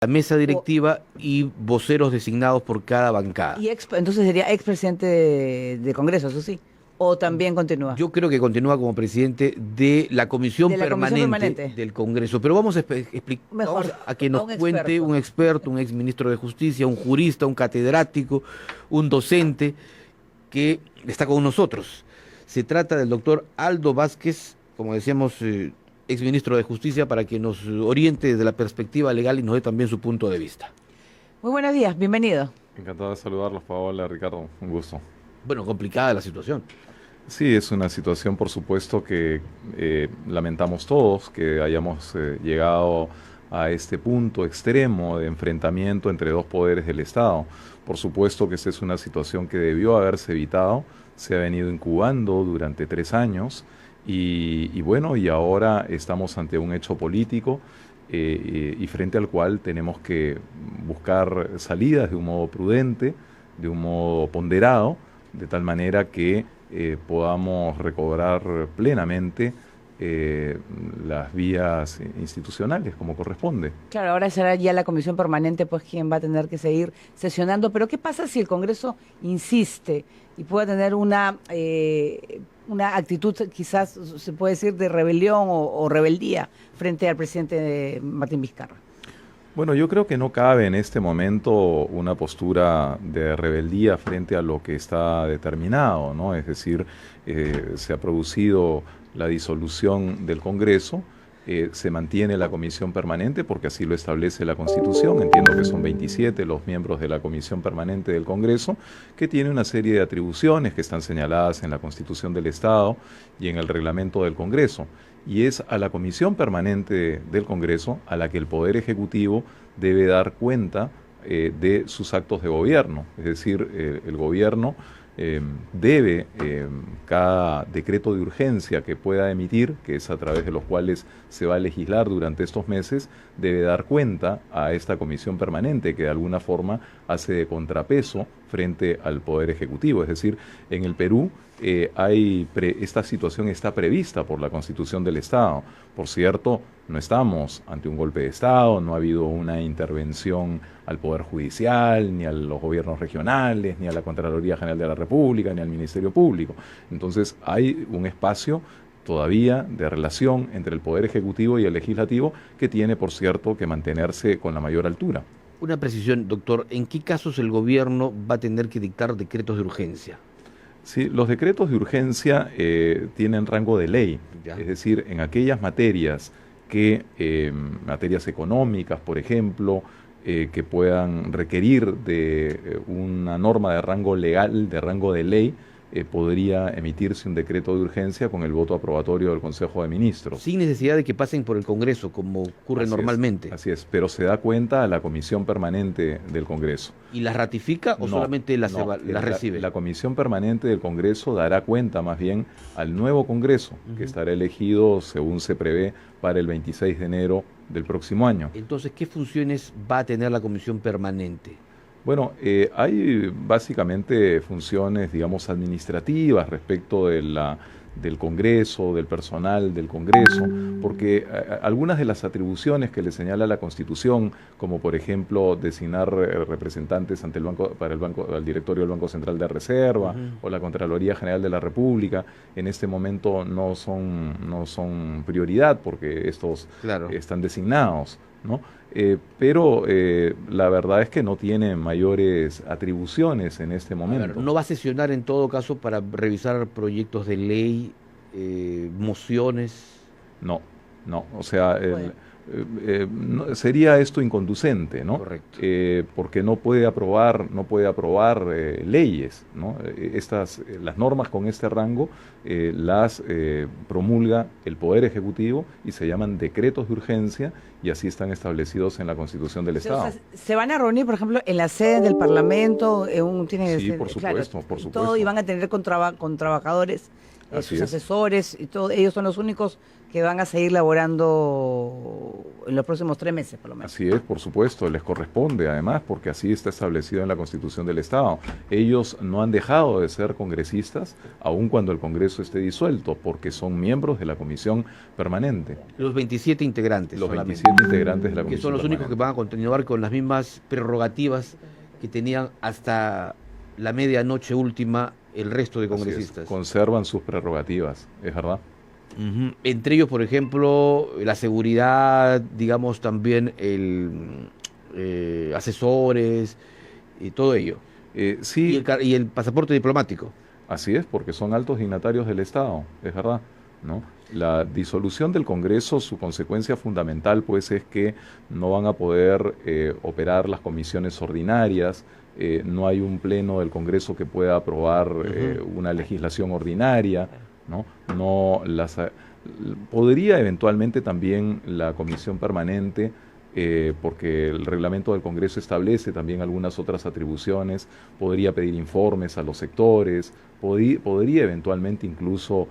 la mesa O- directiva y voceros designados por cada bancada. entonces sería expresidente de Congreso, eso sí. O también continúa. Yo creo que continúa como presidente de la Comisión De la Comisión Permanente Permanente. del Congreso, pero vamos Mejor, vamos a que a nos un cuente experto. un experto, un exministro de Justicia, un jurista, un catedrático, un docente que está con nosotros. Se trata del doctor Aldo Vázquez, como decíamos, exministro de Justicia, para que nos oriente desde la perspectiva legal y nos dé también su punto de vista. Muy buenos días, bienvenido. Encantado de saludarlos, Paola, Ricardo, un gusto. Bueno, complicada la situación. Sí, es una situación, por supuesto, que lamentamos todos, que hayamos llegado a este punto extremo de enfrentamiento entre dos poderes del Estado. Por supuesto que esta es una situación que debió haberse evitado, se ha venido incubando durante 3 años y bueno, y ahora estamos ante un hecho político y frente al cual tenemos que buscar salidas de un modo prudente, de un modo ponderado, de tal manera que podamos recobrar plenamente las vías institucionales como corresponde. Claro, ahora será ya la Comisión Permanente pues quien va a tener que seguir sesionando, pero ¿qué pasa si el Congreso insiste y puede tener una actitud quizás se puede decir de rebelión o rebeldía frente al presidente Martín Vizcarra? Bueno, yo creo que no cabe en este momento una postura de rebeldía frente a lo que está determinado, ¿no? Es decir, se ha producido la disolución del Congreso, se mantiene la comisión permanente porque así lo establece la Constitución. Entiendo que son 27 los miembros de la comisión permanente del Congreso, que tiene una serie de atribuciones que están señaladas en la Constitución del Estado y en el reglamento del Congreso. Y es a la comisión permanente del Congreso a la que el Poder Ejecutivo debe dar cuenta de sus actos de gobierno. Es decir, el gobierno debe, cada decreto de urgencia que pueda emitir, que es a través de los cuales se va a legislar durante estos meses, debe dar cuenta a esta comisión permanente que de alguna forma hace de contrapeso frente al Poder Ejecutivo. Es decir, en el Perú esta situación está prevista por la Constitución del Estado. Por cierto, no estamos ante un golpe de Estado, no ha habido una intervención al Poder Judicial, ni a los gobiernos regionales, ni a la Contraloría General de la República, ni al Ministerio Público. Entonces hay un espacio todavía de relación entre el Poder Ejecutivo y el Legislativo que tiene, por cierto, que mantenerse con la mayor altura. Una precisión, doctor, ¿en qué casos el gobierno va a tener que dictar decretos de urgencia? Sí, los decretos de urgencia tienen rango de ley, Ya. es decir, en aquellas materias materias económicas, por ejemplo, que puedan requerir de una norma de rango legal, de rango de ley, podría emitirse un decreto de urgencia con el voto aprobatorio del Consejo de Ministros. Sin necesidad de que pasen por el Congreso, como ocurre Así normalmente. así es, pero se da cuenta a la Comisión Permanente del Congreso. ¿Y las ratifica o No, solamente las, no, las recibe? La Comisión Permanente del Congreso dará cuenta más bien al nuevo Congreso, que estará elegido, según se prevé, para el 26 de enero del próximo año. Entonces, ¿qué funciones va a tener la Comisión Permanente? Bueno, hay básicamente funciones, digamos, administrativas respecto de del Congreso, del personal del Congreso, porque algunas de las atribuciones que le señala la Constitución, como por ejemplo designar representantes ante el banco, al directorio del Banco Central de Reserva o la Contraloría General de la República, en este momento no son prioridad porque estos Claro. están designados, ¿no? Pero la verdad es que no tiene mayores atribuciones en este A momento. ver, ¿no va a sesionar en todo caso para revisar proyectos de ley, mociones? No, o sea, Bueno. sería esto inconducente, ¿no? Correcto. Porque no puede aprobar leyes, ¿no? Las normas con este rango las promulga el Poder Ejecutivo y se llaman decretos de urgencia y así están establecidos en la Constitución del Estado. O sea, se van a reunir, por ejemplo, en la sede del Parlamento, Sí, por supuesto, por todo, supuesto. y van a tener con trabajadores Así sus es. asesores, y todo, ellos son los únicos que van a seguir laborando en los próximos 3 meses, por lo menos. Así es, por supuesto, les corresponde además, porque así está establecido en la Constitución del Estado. Ellos no han dejado de ser congresistas, aun cuando el Congreso esté disuelto, porque son miembros de la Comisión Permanente. Los 27 integrantes. Los solamente, 27 integrantes de la que Comisión son los únicos que Permanente. van a continuar con las mismas prerrogativas que tenían hasta la medianoche última el resto de Así es, congresistas. conservan sus prerrogativas, es verdad. Ujú. Entre ellos, por ejemplo, la seguridad, digamos también asesores y todo ello. Sí, Y el pasaporte diplomático. así es, porque son altos dignatarios del Estado, es verdad, ¿no? La disolución del Congreso, su consecuencia fundamental, pues, es que no van a poder operar las comisiones ordinarias, no hay un pleno del Congreso que pueda aprobar una legislación ordinaria, ¿no? Podría eventualmente también la Comisión Permanente, porque el reglamento del Congreso establece también algunas otras atribuciones, podría pedir informes a los sectores, podría eventualmente incluso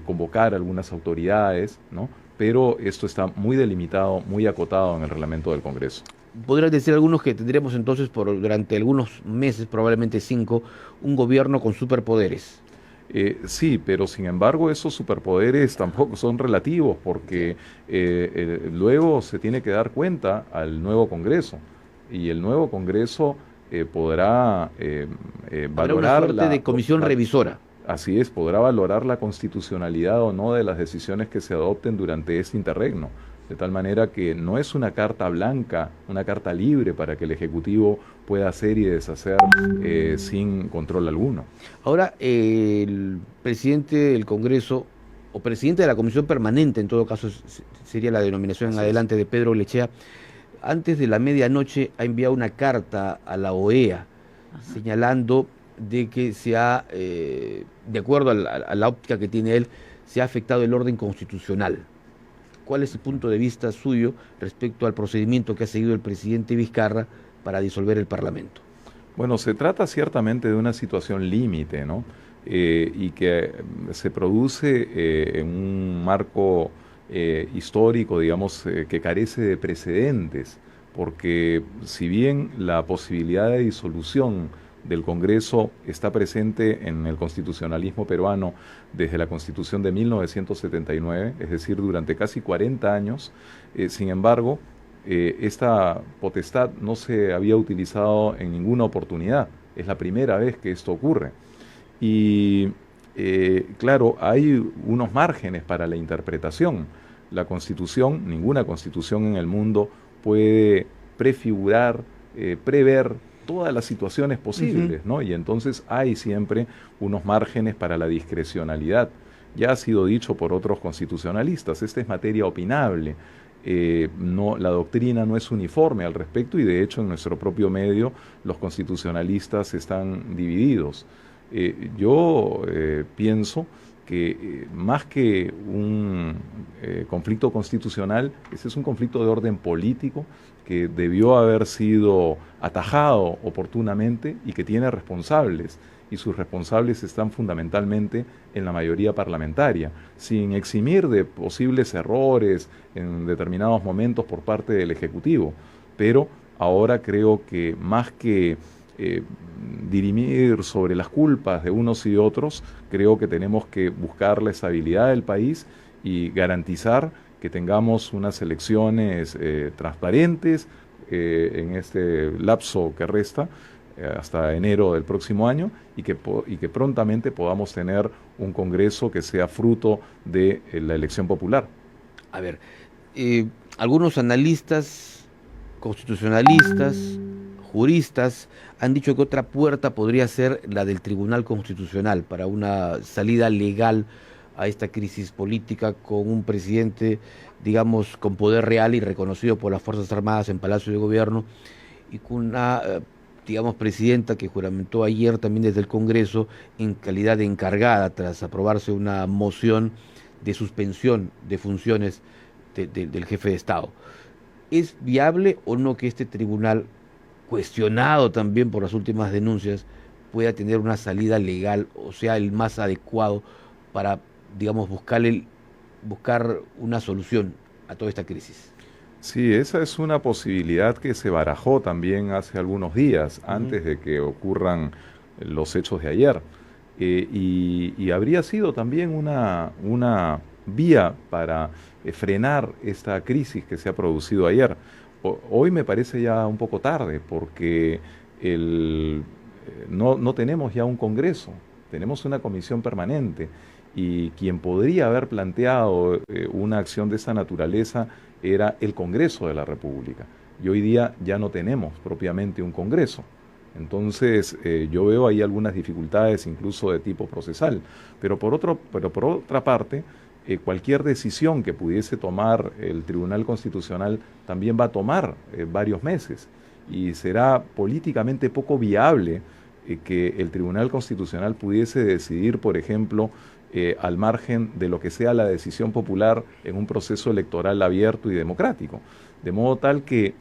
convocar algunas autoridades, ¿no? Pero esto está muy delimitado, muy acotado en el reglamento del Congreso. Podrían decir algunos que tendremos entonces durante algunos meses, probablemente 5, un gobierno con superpoderes. Sí, pero sin embargo esos superpoderes tampoco son relativos porque luego se tiene que dar cuenta al nuevo Congreso y el nuevo Congreso podrá Habrá una valorar suerte de comisión revisora. así es, podrá valorar la constitucionalidad o no de las decisiones que se adopten durante este interregno. De tal manera que no es una carta blanca, una carta libre para que el Ejecutivo pueda hacer y deshacer sin control alguno. Ahora, el presidente del Congreso, o presidente de la Comisión Permanente, en todo caso sería la denominación en Así adelante de Pedro Lechea, antes de la medianoche ha enviado una carta a la OEA señalando de que de acuerdo a la óptica que tiene él, se ha afectado el orden constitucional. ¿Cuál es el punto de vista suyo respecto al procedimiento que ha seguido el presidente Vizcarra para disolver el Parlamento? Bueno, se trata ciertamente de una situación límite, ¿no? Y que se produce en un marco histórico, digamos, que carece de precedentes, porque si bien la posibilidad de disolución del Congreso está presente en el constitucionalismo peruano desde la Constitución de 1979, es decir, durante casi 40 años. Sin embargo, esta potestad no se había utilizado en ninguna oportunidad. Es la primera vez que esto ocurre. Y claro, hay unos márgenes para la interpretación. La Constitución, ninguna Constitución en el mundo puede prefigurar, prever todas las situaciones posibles, ¿no? Y entonces hay siempre unos márgenes para la discrecionalidad. Ya ha sido dicho por otros constitucionalistas, esta es materia opinable, la doctrina no es uniforme al respecto y de hecho en nuestro propio medio los constitucionalistas están divididos. Yo pienso que más que un conflicto constitucional, ese es un conflicto de orden político que debió haber sido atajado oportunamente y que tiene responsables, y sus responsables están fundamentalmente en la mayoría parlamentaria, sin eximir de posibles errores en determinados momentos por parte del Ejecutivo. Pero ahora creo que más que dirimir sobre las culpas de unos y otros, creo que tenemos que buscar la estabilidad del país y garantizar que tengamos unas elecciones transparentes en este lapso que resta hasta enero del próximo año y que prontamente podamos tener un Congreso que sea fruto de la elección popular. A ver, algunos analistas, constitucionalistas, juristas han dicho que otra puerta podría ser la del Tribunal Constitucional para una salida legal a esta crisis política con un presidente, digamos, con poder real y reconocido por las Fuerzas Armadas en Palacio de Gobierno y con una, digamos, presidenta que juramentó ayer también desde el Congreso en calidad de encargada tras aprobarse una moción de suspensión de funciones del jefe de Estado. ¿Es viable o no que este tribunal, cuestionado también por las últimas denuncias, pueda tener una salida legal o sea el más adecuado para, digamos, buscar una solución a toda esta crisis? Sí, esa es una posibilidad que se barajó también hace algunos días, antes de que ocurran los hechos de ayer. Y habría sido también una vía para frenar esta crisis que se ha producido ayer. Hoy me parece ya un poco tarde, porque no tenemos ya un Congreso, tenemos una comisión permanente, y quien podría haber planteado una acción de esa naturaleza era el Congreso de la República. Y hoy día ya no tenemos propiamente un Congreso. Entonces yo veo ahí algunas dificultades incluso de tipo procesal. Pero por otra parte, cualquier decisión que pudiese tomar el Tribunal Constitucional también va a tomar varios meses, y será políticamente poco viable que el Tribunal Constitucional pudiese decidir, por ejemplo, al margen de lo que sea la decisión popular en un proceso electoral abierto y democrático. De modo tal que,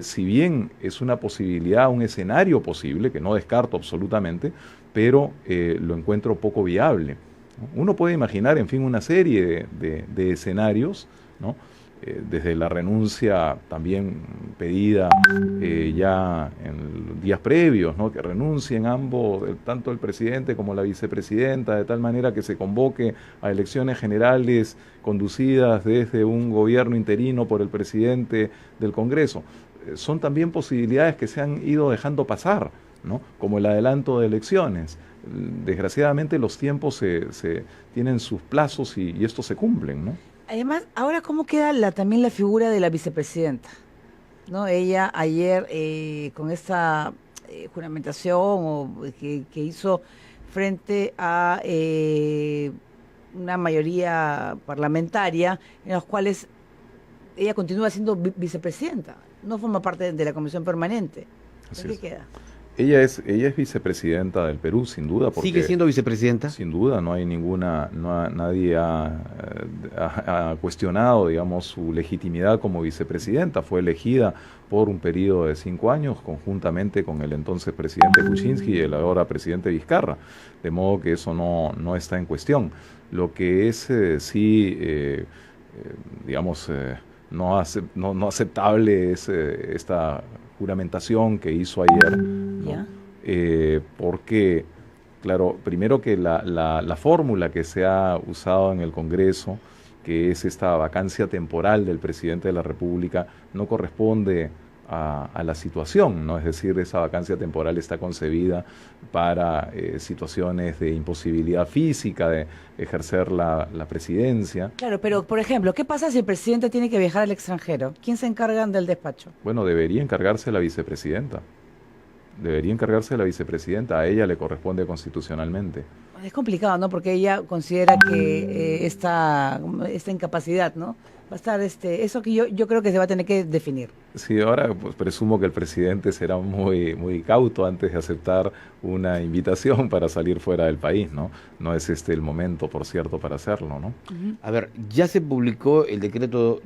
si bien es una posibilidad, un escenario posible, que no descarto absolutamente, pero lo encuentro poco viable, ¿no? Uno puede imaginar, en fin, una serie de escenarios, ¿no? Desde la renuncia también pedida ya en días previos, ¿no? Que renuncien ambos, tanto el presidente como la vicepresidenta, de tal manera que se convoque a elecciones generales conducidas desde un gobierno interino por el presidente del Congreso. Son también posibilidades que se han ido dejando pasar, ¿no? Como el adelanto de elecciones. Desgraciadamente los tiempos tienen sus plazos, y estos se cumplen, ¿no? Además, ahora cómo queda también la figura de la vicepresidenta, ¿no? Ella ayer con esta juramentación que hizo frente a una mayoría parlamentaria, en los cuales ella continúa siendo vicepresidenta, no forma parte de la comisión permanente. ¿En qué queda? Ella es vicepresidenta del Perú, sin duda. Porque ¿sigue siendo vicepresidenta? Sin duda, no hay nadie ha cuestionado, digamos, su legitimidad como vicepresidenta. Fue elegida por un periodo de 5 años, conjuntamente con el entonces presidente Kuczynski y el ahora presidente Vizcarra. De modo que eso no está en cuestión. Lo que es digamos, no aceptable es esta juramentación que hizo ayer, ¿no? Porque, claro, primero que la fórmula que se ha usado en el Congreso, que es esta vacancia temporal del presidente de la República, no corresponde a la situación, ¿no? Es decir, esa vacancia temporal está concebida para situaciones de imposibilidad física de ejercer la presidencia. Claro, pero por ejemplo, ¿qué pasa si el presidente tiene que viajar al extranjero? ¿Quién se encarga del despacho? Bueno, debería encargarse la vicepresidenta. A ella le corresponde constitucionalmente. Es complicado, ¿no? Porque ella considera que esta incapacidad, ¿no? Va a estar eso que yo creo que se va a tener que definir. Sí, ahora pues presumo que el presidente será muy, muy cauto antes de aceptar una invitación para salir fuera del país, ¿no? No es el momento, por cierto, para hacerlo, ¿no? A ver, ya se publicó el decreto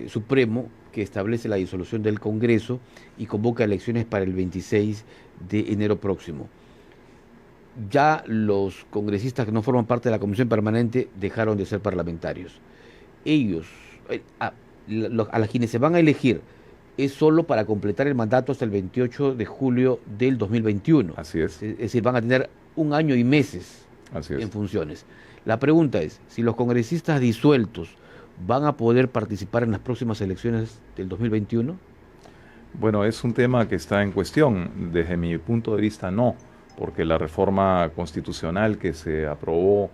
Supremo que establece la disolución del Congreso y convoca elecciones para el 26 de enero próximo. Ya los congresistas que no forman parte de la comisión permanente dejaron de ser parlamentarios. Ellos, a las quienes se van a elegir, es solo para completar el mandato hasta el 28 de julio del 2021. Así es. Es decir, van a tener 1 año y meses en funciones. La pregunta es, si los congresistas disueltos van a poder participar en las próximas elecciones del 2021. Bueno, es un tema que está en cuestión. Desde mi punto de vista, no, porque la reforma constitucional que se aprobó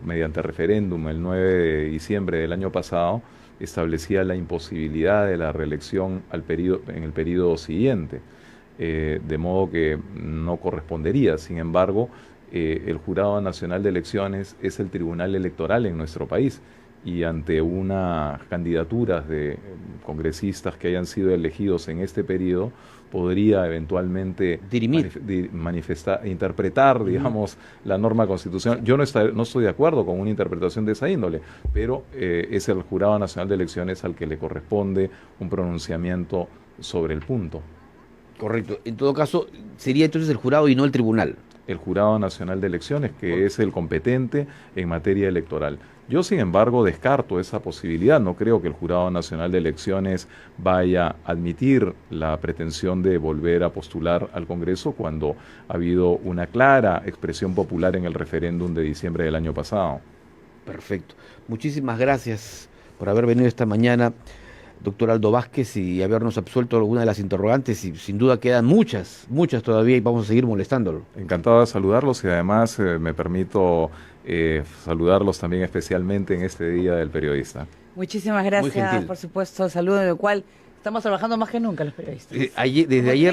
mediante referéndum el 9 de diciembre del año pasado establecía la imposibilidad de la reelección en el periodo siguiente, de modo que no correspondería. Sin embargo, el Jurado Nacional de Elecciones es el tribunal electoral en nuestro país, y ante unas candidaturas de congresistas que hayan sido elegidos en este periodo, podría eventualmente interpretar, digamos, la norma constitucional. Yo no estoy de acuerdo con una interpretación de esa índole, pero es el Jurado Nacional de Elecciones al que le corresponde un pronunciamiento sobre el punto. Correcto. En todo caso, sería entonces el jurado y no el tribunal. el Jurado Nacional de Elecciones, que es el competente en materia electoral. Yo, sin embargo, descarto esa posibilidad. No creo que el Jurado Nacional de Elecciones vaya a admitir la pretensión de volver a postular al Congreso cuando ha habido una clara expresión popular en el referéndum de diciembre del año pasado. Perfecto. Muchísimas gracias por haber venido esta mañana, doctor Aldo Vázquez, y habernos absuelto algunas de las interrogantes, y sin duda quedan muchas todavía, y vamos a seguir molestándolo. Encantado de saludarlos, y además me permito saludarlos también especialmente en este Día del Periodista. Muchísimas gracias, por supuesto, saludo en el cual estamos trabajando más que nunca los periodistas. Desde ayer